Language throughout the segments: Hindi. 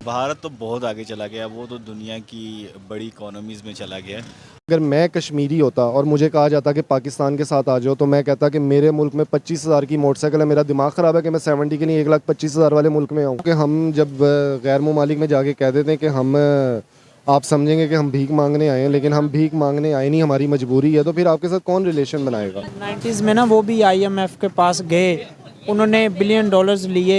भारत तो बहुत आगे चला गया, वो तो दुनिया की बड़ी इकोनॉमीज़ में चला गया है। अगर मैं कश्मीरी होता और मुझे कहा जाता कि पाकिस्तान के साथ आ जाओ, तो मैं कहता कि मेरे मुल्क में 25,000 की मोटरसाइकिल है, मेरा दिमाग ख़राब है कि मैं 70 के लिए 1,25,000 वाले मुल्क में आऊँ। कि हम जब गैर ममालिक में जाके कह देते हैं कि हम आप समझेंगे कि हम भीख मांगने आए हैं, लेकिन हम भीख मांगने आए नहीं, हमारी मजबूरी है, तो फिर आपके साथ कौन रिलेशन बनाएगा। 90s में ना वो भी आईएमएफ के पास गए, उन्होंने बिलियन डॉलर्स लिए,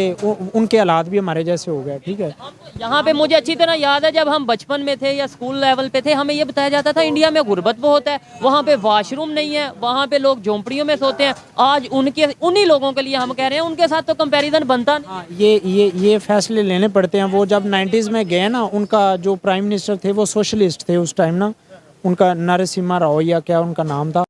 उनके हालात भी हमारे जैसे हो गए। ठीक है, यहाँ पे मुझे अच्छी तरह याद है जब हम बचपन में थे या स्कूल लेवल पे थे, हमें ये बताया जाता था इंडिया में गुर्बत बहुत है, वहाँ पे वॉशरूम नहीं है, वहाँ पे लोग झोंपड़ियों में सोते हैं। आज उन्हीं लोगों के लिए हम कह रहे हैं, उनके साथ तो कंपैरिजन बनता नहीं। हाँ, ये फैसले लेने पड़ते हैं। वो जब 90s में गए ना, उनका जो प्राइम मिनिस्टर थे वो सोशलिस्ट थे उस टाइम ना, उनका नरसिम्हा राव या क्या उनका नाम था।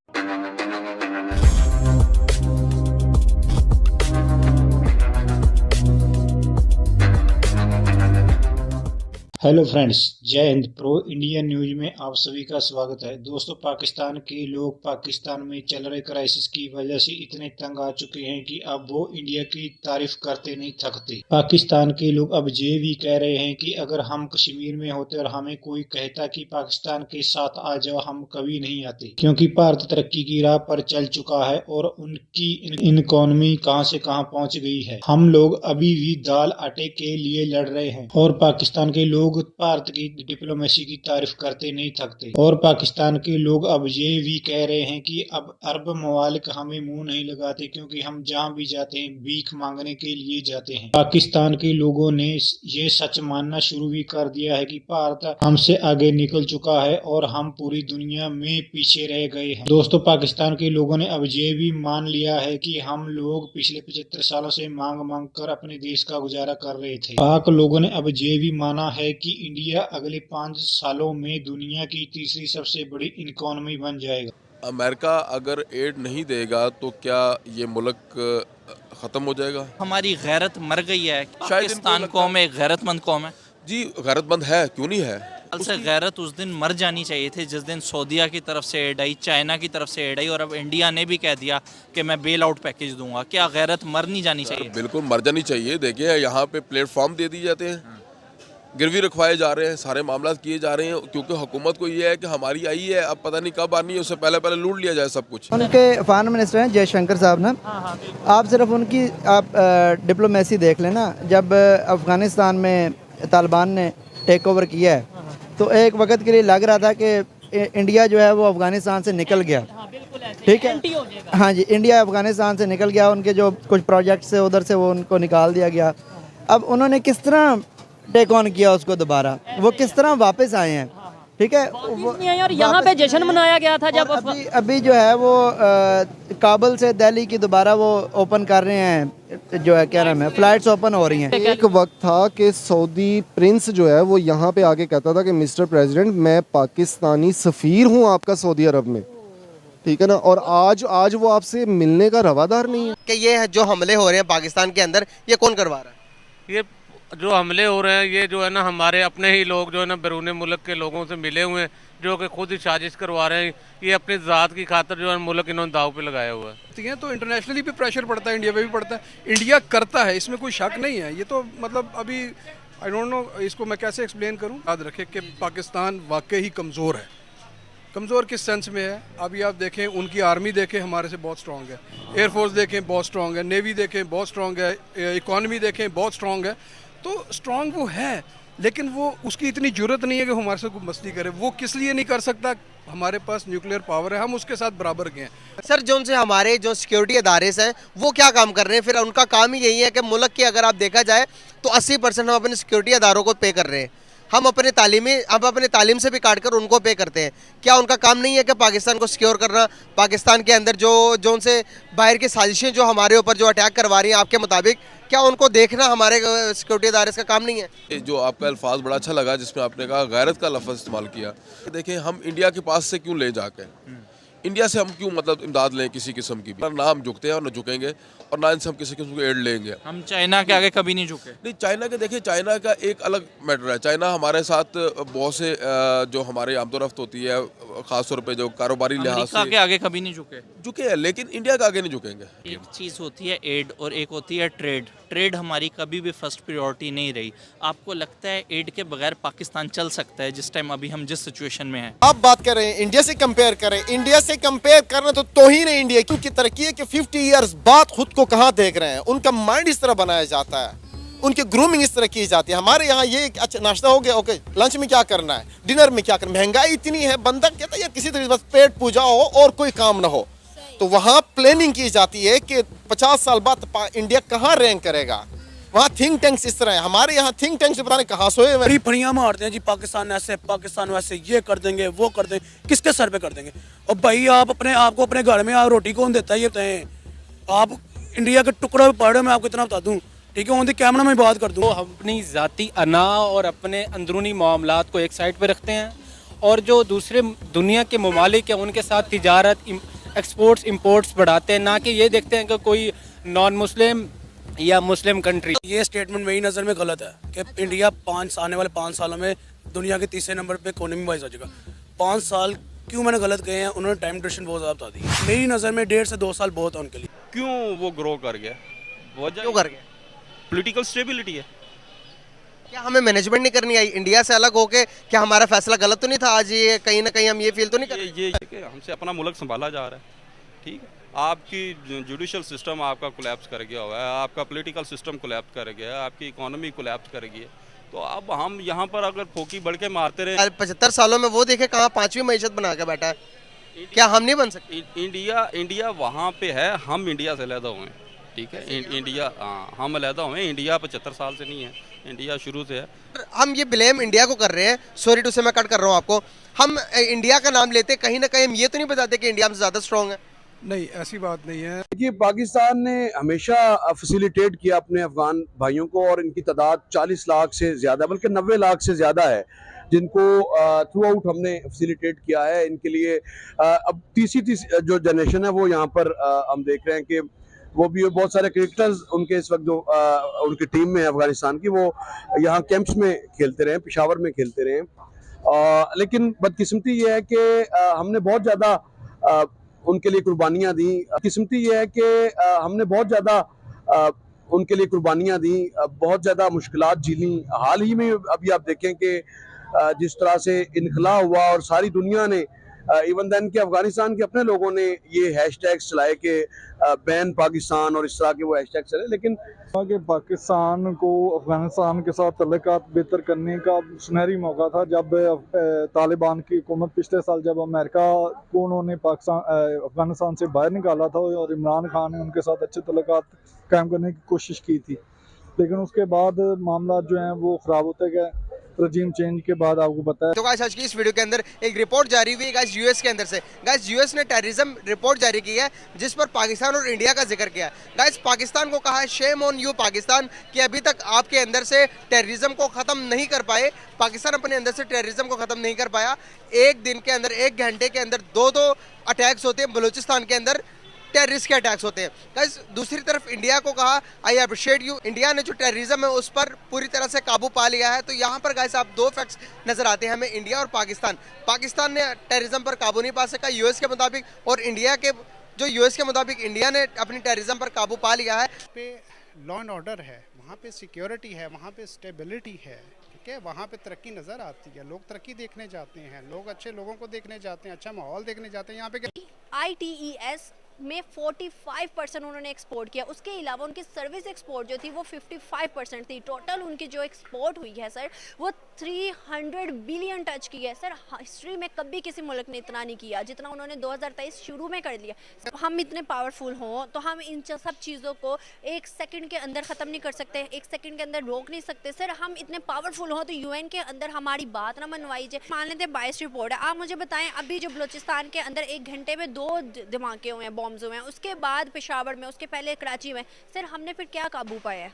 हेलो फ्रेंड्स, जय हिंद। प्रो इंडिया न्यूज में आप सभी का स्वागत है। दोस्तों, पाकिस्तान के लोग पाकिस्तान में चल रहे क्राइसिस की वजह से इतने तंग आ चुके हैं कि अब वो इंडिया की तारीफ करते नहीं थकते। पाकिस्तान के लोग अब ये भी कह रहे हैं कि अगर हम कश्मीर में होते और हमें कोई कहता कि पाकिस्तान के साथ आ जाओ, हम कभी नहीं आते, क्योंकि भारत तरक्की की राह पर चल चुका है और उनकी इकोनॉमी कहां से कहां पहुंच गई है। हम लोग अभी भी दाल आटे के लिए लड़ रहे हैं और पाकिस्तान के लोग भारत की डिप्लोमेसी की तारीफ करते नहीं थकते। और पाकिस्तान के लोग अब ये भी कह रहे हैं कि अब अरब ममालिक हमें मुंह नहीं लगाते, क्योंकि हम जहां भी जाते हैं भीख मांगने के लिए जाते हैं। पाकिस्तान के लोगों ने ये सच मानना शुरू भी कर दिया है कि भारत हमसे आगे निकल चुका है और हम पूरी दुनिया में पीछे रह गए हैं। दोस्तों, पाकिस्तान के लोगों ने अब ये भी मान लिया है कि हम लोग पिछले 75 सालों से मांग मांग कर अपने देश का गुजारा कर रहे थे। पाक लोगों ने अब ये भी माना है कि इंडिया अगले 5 सालों में दुनिया की तीसरी सबसे बड़ी इकोनॉमी बन जाएगा। अमेरिका अगर एड नहीं देगा तो क्या ये मुल्क ख़त्म हो जाएगा? हमारी गैरत मर गई है। शायद पाकिस्तान कौम एक गैरतमंद कौम है जी, गैरतमंद है, क्यों नहीं है? कल से गैरत उस दिन मर जानी चाहिए थी जिस दिन सऊदीया की तरफ से एड आई, चाइना की तरफ से एड आई और अब इंडिया ने भी कह दिया कि मैं बेल आउट पैकेज दूंगा। क्या गैरत मर नहीं जानी चाहिए? बिल्कुल मर जानी चाहिए। देखिए, यहाँ पे प्लेटफॉर्म दे दिए जाते हैं, गिरवी रखवाए जा रहे हैं, सारे मामला किए जा रहे हैं, क्योंकि हुकूमत को ये है कि हमारी आई है, अब पता नहीं कब आनी है, उससे पहले पहले लूट लिया जाए सब कुछ। उनके फॉरेन मिनिस्टर हैं जयशंकर साहब ना, आप सिर्फ उनकी डिप्लोमेसी देख लेना। जब अफ़गानिस्तान में तालिबान ने टेक ओवर किया है तो एक वक्त के लिए लग रहा था कि इंडिया जो है वो अफ़गानिस्तान से निकल गया। ठीक है, हाँ जी, इंडिया अफ़गानिस्तान से निकल गया, उनके जो कुछ प्रोजेक्ट्स है उधर से वो उनको निकाल दिया गया। अब उन्होंने किस तरह टेक ऑन किया उसको दोबारा, वो किस तरह वापस आए हैं। ठीक है, और यहाँ पे जश्न मनाया गया था जब अभी जो है वो काबुल से दिल्ली की दोबारा वो ओपन कर रहे हैं, जो है क्या नाम है, फ्लाइट्स ओपन हो रही हैं। एक वक्त था कि सऊदी प्रिंस जो है वो यहाँ पे आके कहता था कि मिस्टर प्रेसिडेंट, मैं पाकिस्तानी सफ़ीर हूँ आपका सऊदी अरब में। ठीक है ना, और आज वो आपसे मिलने का रवादार नहीं है। कि ये जो हमले हो रहे हैं पाकिस्तान के अंदर, ये कौन करवा रहा है? ये जो हमले हो रहे हैं ये जो है ना हमारे अपने ही लोग जो है ना बैरून मुल्क के लोगों से मिले हुए हैं, जो कि खुद ही साजिश करवा रहे हैं। ये अपनी ज़ात की खातिर जो है मुल्क इन्होंने दाव पे लगाया हुआ है। तो इंटरनेशनली भी प्रेशर पड़ता है, इंडिया पे भी पड़ता है। इंडिया करता है, इसमें कोई शक नहीं है। ये तो मतलब अभी आई डोंट नो इसको मैं कैसे एक्सप्लेन करूँ। याद रखें कि पाकिस्तान वाकई ही कमज़ोर है। कमज़ोर किस सेंस में है? अभी आप देखें, उनकी आर्मी देखें हमारे से बहुत स्ट्रॉन्ग है, एयरफोर्स देखें बहुत स्ट्रॉन्ग है, नेवी देखें बहुत स्ट्रॉन्ग है, इकॉनमी देखें बहुत स्ट्रॉन्ग है। तो स्ट्रॉन्ग वो है, लेकिन वो उसकी इतनी जरूरत नहीं है कि हमारे से कोई मस्ती करे। वो किस लिए नहीं कर सकता? हमारे पास न्यूक्लियर पावर है, हम उसके साथ बराबर के हैं। सर, जो उनसे हमारे जो सिक्योरिटी अदारे हैं वो क्या काम कर रहे हैं? फिर उनका काम ही यही है कि मुल्क की अगर आप देखा जाए तो 80% हम अपने सिक्योरिटी अदारों को पे कर रहे हैं। हम अपने तालीम से भी काट कर उनको पे करते हैं। क्या उनका काम नहीं है कि पाकिस्तान को सिक्योर करना? पाकिस्तान के अंदर जो उनसे बाहर की साजिशें जो हमारे ऊपर जो अटैक करवा रही हैं, आपके मुताबिक क्या उनको देखना हमारे सिक्योरिटी अदारे का काम नहीं है? जो आपका अल्फाज बड़ा अच्छा लगा जिसमें आपने कहा गैरत का लफ्ज़ इस्तेमाल किया। देखें, हम इंडिया के पास से क्यों ले जाके, इंडिया से हम क्यों मतलब इमदाद लें किसी किस्म की भी, ना हम झुकते हैं और ना झुकेंगे और ना इनसे हम किसी किस्म की एड लेंगे। हम चाइना के आगे कभी नहीं झुके। नहीं, चाइना के देखिए, चाइना का एक अलग मैटर है। चाइना हमारे साथ बहुत से जो हमारे आमदोरफ्त होती है, खासतौर पे जो कारोबारी लिहाज अमेरिका से के आगे कभी नहीं झुके हैं, लेकिन इंडिया के आगे नहीं झुकेंगे। एक चीज़ होती है एड और एक होती है ट्रेड। ट्रेड हमारी कभी भी फर्स्ट प्रायोरिटी नहीं रही। आपको लगता है एड के बगैर पाकिस्तान चल सकता है जिस टाइम अभी हम जिस सिचुएशन में हैं? आप बात कर रहे हैं इंडिया से कंपेयर करें, इंडिया से कंपेयर करना तो तौहीन है इंडिया, क्योंकि तरक्की है कि 50 इयर्स बाद खुद को कहाँ देख रहे हैं। उनका माइंड इस तरह बनाया जाता है, उनकी ग्रूमिंग इस तरह की जाती है। हमारे यहाँ ये अच्छा नाश्ता हो गया, ओके, लंच में क्या करना है, डिनर में क्या करना है। महंगाई इतनी है, बंदा कहता है यार किसी तरह बस पेट पूजा हो और कोई काम ना हो। तो वहाँ प्लानिंग की जाती है कि 50 साल बाद इंडिया कहाँ रैंक करेगा। वहाँ थिंक टैंक्स इस तरह है, हमारे यहाँ थिंक टैंक्स पता नहीं कहाँ सोए हुए हैं। फड़ियाँ मारते हैं जी, पाकिस्तान ऐसे, पाकिस्तान वैसे, ये कर देंगे, वो कर देंगे, किसके सर पे कर देंगे। और भाई आप अपने आप को अपने घर में आप रोटी कौन देता है ये बताएं। आप इंडिया के टुकड़े पड़ रहे हो, मैं आपको इतना बता दूं, ठीक है, ऑन द कैमरा में बात कर दूं। तो हम अपनी ज़ाती अना और अपने अंदरूनी मामलात को एक साइड पे रखते हैं और जो दूसरे दुनिया के ममालिक हैं उनके साथ तिजारत, एक्सपोर्ट्स इंपोर्ट्स बढ़ाते हैं, ना कि ये देखते हैं कि कोई नॉन मुस्लिम या मुस्लिम कंट्री। ये स्टेटमेंट मेरी नज़र में गलत है कि इंडिया आने वाले 5 सालों में दुनिया के तीसरे नंबर पे इकोनॉमी वाइज आ जाएगा। 5 साल क्यों मैंने गलत कहे हैं, उन्होंने टाइम ड्यूरेशन बहुत ज़्यादा बता दी। मेरी नज़र में 1.5 से 2 साल बहुत है उनके लिए। क्यों वो ग्रो कर गया, क्यों कर गया? पॉलिटिकल स्टेबिलिटी है। क्या हमें मैनेजमेंट नहीं करनी आई इंडिया से अलग होके? क्या हमारा फैसला गलत तो नहीं था? आज ये कहीं ना कहीं हम ये फील तो नहीं कर रहे? ये कि हमसे अपना मुल्क संभाला जा रहा है, ठीक है। आपकी जुडिशल सिस्टम आपका कोलैप्स कर गया हुआ है, आपका पॉलिटिकल सिस्टम कोलैप्स कर गया है, आपकी इकोनॉमी कोलैप्स कर गई है। तो अब हम यहाँ पर अगर फोकी बढ़ के मारते रहे, 75 सालों में वो देखे कहाँ 5वीं मईशत बना के बैठा है। क्या हम नहीं बन सकते? इंडिया वहाँ पे है, हम इंडिया से अलहदा हुए हैं, ठीक है। इंडिया, हाँ, हम अलहदा हुए। इंडिया 75 साल से नहीं है, इंडिया शुरू से है। हम ये ब्लेम इंडिया को कर रहे हैं, सॉरी टू से मैं कट कर रहा हूँ आपको। हम इंडिया का नाम लेते कहीं ना कहीं हम ये तो नहीं बताते कि इंडिया हमसे ज़्यादा स्ट्रॉन्ग है। नहीं, ऐसी बात नहीं है। देखिए, पाकिस्तान ने हमेशा फैसिलिटेट किया अपने अफगान भाइयों को और इनकी तादाद 40 लाख से ज़्यादा, बल्कि 90 लाख से ज़्यादा है, जिनको थ्रू आउट हमने फैसिलिटेट किया है। इनके लिए अब तीसरी जो जनरेशन है वो यहाँ पर हम देख रहे हैं कि वो भी बहुत सारे क्रिकेटर्स उनके इस वक्त जो उनकी टीम में है अफगानिस्तान की, वो यहाँ कैंप्स में खेलते रहे, पेशावर में खेलते रहे। लेकिन बदकिस्मती ये है कि हमने बहुत ज़्यादा उनके लिए कुर्बानियाँ दी। किस्मती ये है कि हमने बहुत ज़्यादा उनके लिए कुर्बानियाँ दी, बहुत ज़्यादा मुश्किलात झेली। हाल ही में अभी आप देखें कि जिस तरह से इनखला हुआ और सारी दुनिया ने, इवन देन के अफगानिस्तान के अपने लोगों ने ये हैशटैग्स चलाए कि बैन पाकिस्तान और इस तरह के वो हैशटैग चले। लेकिन कि पाकिस्तान को अफगानिस्तान के साथ तल्लुकात बेहतर करने का सुनहरी मौका था जब तालिबान की हुकूमत पिछले साल जब अमेरिका को उन्होंने अफगानिस्तान से बाहर निकाला था और इमरान खान ने उनके साथ अच्छे तल्लुकात कायम करने की कोशिश की थी। लेकिन उसके बाद मामला जो हैं वो ख़राब होते गए रजीम चेंज के बाद, आपको पता है। तो गाइस आज की इस वीडियो के अंदर एक रिपोर्ट जारी हुई है गाइस यूएस के अंदर से। गाइस यूएस ने टेररिज्म रिपोर्ट जारी की है जिस पर पाकिस्तान और इंडिया का जिक्र किया है। गाइस पाकिस्तान को कहा है शेम ऑन यू पाकिस्तान कि अभी तक आपके अंदर से टेररिज्म को ख़त्म नहीं कर पाए। पाकिस्तान अपने अंदर से टेररिज्म को ख़त्म नहीं कर पाया। एक दिन के अंदर, एक घंटे के अंदर 2 अटैक्स होते हैं बलूचिस्तान के अंदर, टेररिस्ट के अटैक्स होते हैं। गाइस दूसरी तरफ इंडिया को कहा आई अप्रिशिएट यू, इंडिया ने जो टेररिज्म है उस पर पूरी तरह से काबू पा लिया है। तो यहाँ पर गाइस आप 2 फैक्ट्स नजर आते हैं हमें, इंडिया और पाकिस्तान। पाकिस्तान ने टेररिज्म पर काबू नहीं पा सका यूएस के मुताबिक, और इंडिया के जो यूएस के मुताबिक इंडिया ने अपनी टेररिज्म पर काबू पा लिया है। पे लॉ एंड ऑर्डर है, वहाँ पे सिक्योरिटी है, वहाँ पे स्टेबिलिटी है, ठीक है, वहाँ पे तरक्की नज़र आती है। लोग तरक्की देखने जाते हैं, लोग अच्छे लोगों को देखने जाते हैं, अच्छा माहौल देखने जाते हैं। यहाँ पे ITES में 45% उन्होंने एक्सपोर्ट किया। उसके अलावा उनकी सर्विस एक्सपोर्ट जो थी वो 55% थी। टोटल उनकी जो एक्सपोर्ट हुई है सर वो 300 बिलियन टच की है सर। हिस्ट्री में कभी किसी मुल्क ने इतना नहीं किया जितना उन्होंने 2023 शुरू में कर लिया। हम इतने पावरफुल हों तो हम इन सब चीज़ों को 1 सेकंड के अंदर ख़त्म नहीं कर सकते, 1 सेकंड के अंदर रोक नहीं सकते सर। हम इतने पावरफुल हों तो UN के अंदर हमारी बात ना मनवाई जाए। मान लेते 22 रिपोर्ट है, आप मुझे बताएं अभी जो बलूचिस्तान के अंदर 1 घंटे में 2 धमाके हुए हैं, बॉम्ब्स हुए हैं, उसके बाद पेशावर में, उसके पहले कराची में, सर हमने फिर क्या काबू पाया है?